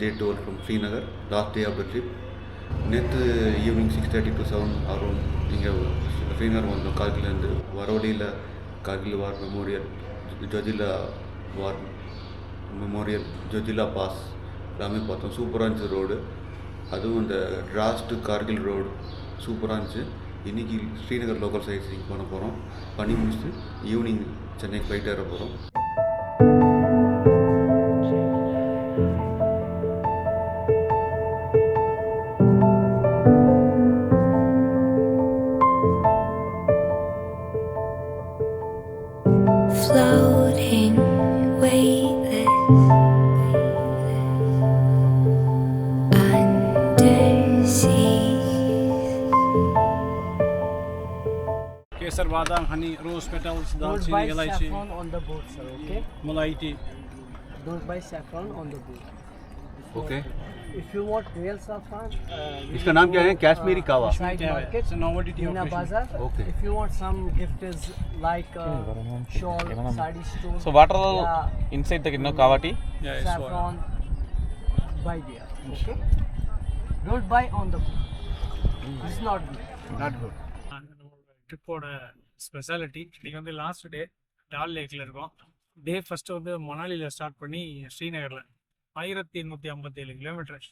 state tour from Srinagar, last day of the trip. நேற்று evening 6:30 to 7 around இங்கே ஸ்ரீநகர் வந்தோம். கார்கிலேருந்து வர வழியில் கார்கில் வார் மெமோரியல், ஜொஜிலா வார் மெமோரியல், ஜொஜிலா பாஸ் எல்லாமே பார்த்தோம். சூப்பராக இருந்துச்சு ரோடு. அதுவும் இந்த டிராஸ் டு கார்கில் ரோடு சூப்பராக இருந்துச்சு. இன்றைக்கி ஸ்ரீநகர் லோக்கல் சைட் சீயிங் பண்ண போகிறோம். பண்ணி முடிச்சுட்டு ஈவினிங் சென்னைக்கு ஃப்ளைட் ஏற போகிறோம். Floating, weightless, undersea. Kesar, badam, honey, rose petals, Those dalchini, by elaichi, saffron on the boat, sir. Okay. malai tea. Those by saffron on the boat. Okay, If you want real saffron, इसका नाम क्या है? कश्मीरी कावा. side market, It's a novelty tea Meena occasion. Bazaar. Okay. If you want some gift is like shawl, sari stone. So what are all yeah, inside the kava tea? Yeah, it's soya. saffron. Buy there. Okay. Don't buy on the boat. It's not good. Not good. ட்ரிப்போட speciality இன்றைக்கி வந்து last day டால் லேக்கில் இருக்கோம். டே first வந்து மணாலியில் start பண்ணி ஸ்ரீநகரில் 1857 kilometre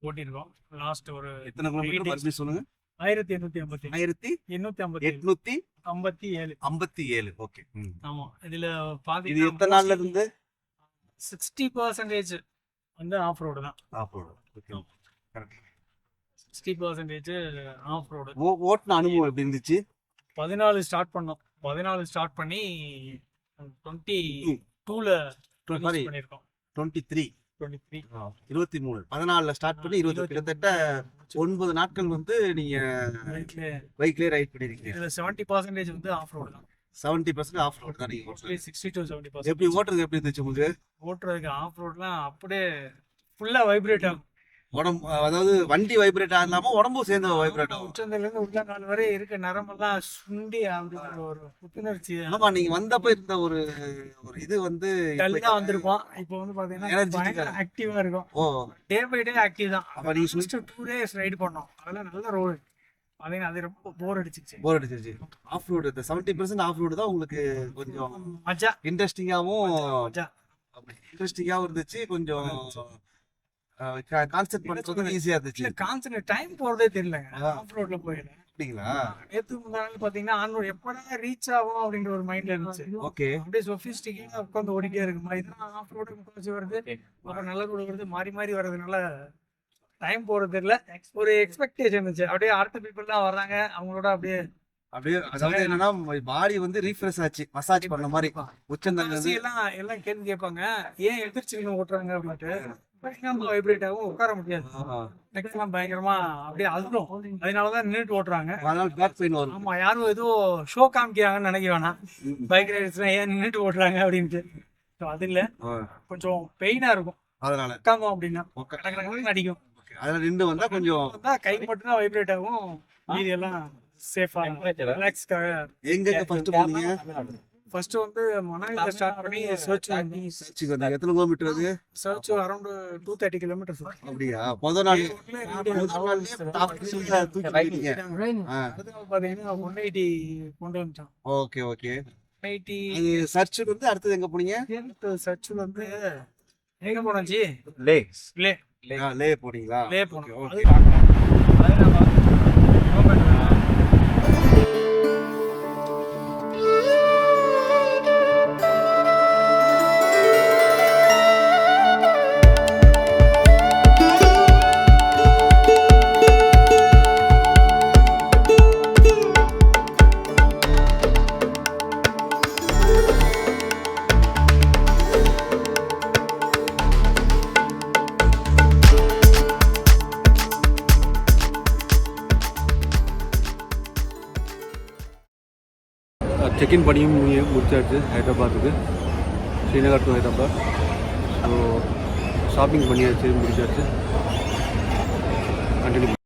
ஓட்டியிருக்கோம். Last ஒரு எத்தனை kilometre மறுபடியும் சொல்லுங்க? 1857 1857. ஓகே. ஆமாம். இதில் பாதி இது எத்தனை நாள்ல இருந்து? 60% வந்து ஆஃப் ரோடு தான். Off road. Okay. Correct. 60% off road. ஓட்டுன அனுபவம் எப்படி இருந்துச்சு? 14 ஸ்டார்ட் பண்ணோம். 14 ஸ்டார்ட் பண்ணி 22ல சாரி, பண்ணியிருக்கோம். 23. 23 14ல ஸ்டார்ட் பண்ணி 20 கிட்டத்தட்ட 9 நாட்கள் வந்து நீங்க பைக்லயே ரைட் பண்ணிருக்கீங்க. இதுல 70% வந்து ஆஃப் ரோடு தான். 70% ஆஃப் ரோட் தான் நீங்க ஓட்டுறது. 60 to 70%. எப்படி ஓட்டுறது எப்படி இருந்துச்சு உங்களுக்கு? ஓட்டுறதுக்கு ஆஃப் ரோட்லாம் அப்படியே ஃபுல்லா வைப்ரேட் ஆகும். உடம்பு, அதாவது வண்டி வைப்ரேட் ஆகாம உடம்பும் சேர்ந்து வைப்ரேட் ஆகும். உச்சந்தல இருந்து உள்ளங்கால் வரை இருக்க நரம்பெல்லாம் சுண்டி அப்படி ஒரு புத்துணர்ச்சி. ஆமா, நீங்க வந்தப்ப இருந்த ஒரு இது வந்து டல்லா வந்திருப்போம். இப்போ வந்து பாத்தீங்கன்னா ஆக்டிவா இருக்கும். ஓ, டே பை டே ஆக்டிவ் தான். அப்ப நீங்க ஃபர்ஸ்ட் 2 days ரைடு பண்ணோம். அதெல்லாம் நல்ல ரோடு. பாத்தீங்கன்னா அது ரொம்ப போர் அடிச்சிச்சு. போர் அடிச்சிருச்சு. ஆஃப் ரோடு, இந்த 70% ஆஃப் ரோடு தான் உங்களுக்கு கொஞ்சம் மஜா இன்ட்ரெஸ்டிங்காவும் மஜா இன்ட்ரெஸ்டிங்காவும் இருந்துச்சு. கொஞ்சம் கான்செப்ட் பண்றது ஈஸியா இருந்துச்சு. இல்ல கான்சென்ட்ரேட் டைம் போறதே தெரியலங்க. ஆஃப் ரோட்ல போயில அப்படிங்களா? நேத்து முன்னாடி பாத்தீங்கன்னா ஆன் ரோட் எப்படா ரீச் ஆகும் அப்படின்ற ஒரு மைண்ட்ல இருந்துச்சு. ஓகே. அப்படியே சொபிஸ்டிக்கேட்டா உட்காந்து ஓடிட்டே இருக்கு மாதிரி தான். ஆஃப் ரோடு முக்காச்சு வருது, அப்புறம் நல்ல ரோடு வருது, மாறி மாறி வர்றதுனால டைம் போறது தெரியல. ஒரு எக்ஸ்பெக்டேஷன் இருந்துச்சு. அப்படியே அடுத்த பீப்புள் தான் வர்றாங்க, அவங்களோட அப்படியே அதாவது என்னன்னா பாடி வந்து ரீஃப்ரெஷ் ஆச்சு, மசாஜ் பண்ண மாதிரி. உச்சந்தல எல்லாம் கேள்வி கேட்பாங்க, ஏன் எதிர்த்து ஓட்டுறாங்க அப்படின்ட்டு. பயங்கரமா வைப்ரேட் ஆகும், உட்கார முடியாது. நெக்ஸ்ட்லாம் பயங்கரமா அப்படியே அழுதும். அதனாலதான் நின்றுட்டு ஓட்டுறாங்க. பேக் பெயின் வரும். ஆமா, யாரும் ஏதோ ஷோ காமிக்கிறாங்கன்னு நினைக்க வேணாம். பைக் ரைடர்ஸ்லாம் ஏன் நின்றுட்டு ஓட்டுறாங்க அப்படின்ட்டு. அது இல்ல, கொஞ்சம் பெயினா இருக்கும். அதனால உட்காந்தோம் அப்படின்னா அடிக்கும். அதனால நின்று வந்தா கொஞ்சம் கை மட்டும் தான் வைப்ரேட் ஆகும். மீதி எல்லாம் சேஃபா ரிலாக்ஸ்க்காக. எங்க ஃபர்ஸ்ட் போனீங்க? ஃபர்ஸ்ட் வந்து மணாலில ஸ்டார்ட் பண்ணி சர்ச் எத்தனை கிலோமீட்டர் அது? Sarchu around 230 kilometres. அப்படியா? முதல் நாள் பாத்தீங்கன்னா 180 கொண்டு வந்துட்டோம். Okay okay. 180 சர்ச் வந்து அடுத்தது எங்க போனீங்க? சர்ச் வந்து எங்க போனாச்சு? லே. லே லே போனீங்களா? லே போனோம். செக்இன் பண்ணியும் முடிச்சாச்சு ஹைதராபாத்துக்கு, Srinagar to Hyderabad. So shopping பண்ணியாச்சு, முடிச்சாச்சு. Continue.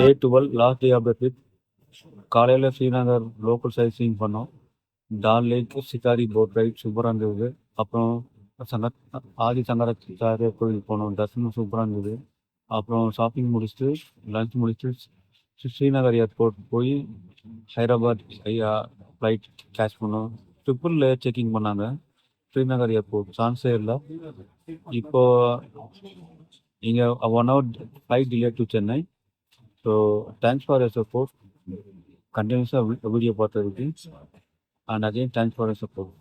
Day 12 last day of the trip. காலையில் ஸ்ரீநகர் லோக்கல் சைட் பண்ணோம். Dal Lake shikara boat ride சூப்பராக இருந்தது. அப்புறம் ஆதி சங்கராச்சாரியர் கோயில் போனோம், தரிசனம் சூப்பராக இருந்தது. அப்புறம் ஷாப்பிங் முடிச்சுட்டு லஞ்ச் முடிச்சுட்டு ஸ்ரீநகர் ஏர்போர்ட் போய் ஹைதராபாத் ஃப்ளைட் கேட்ச் பண்ணோம். ட்ரிபிள் லேயர் செக்கிங் பண்ணாங்க ஸ்ரீநகர் ஏர்போர்ட், சான்ஸே இல்லை. இப்போ இங்கே 1 hour flight delay to Chennai. So thanks for your support, கண்டினியூஸாக வீடியோ பார்த்ததுக்கு. And again thanks for your support.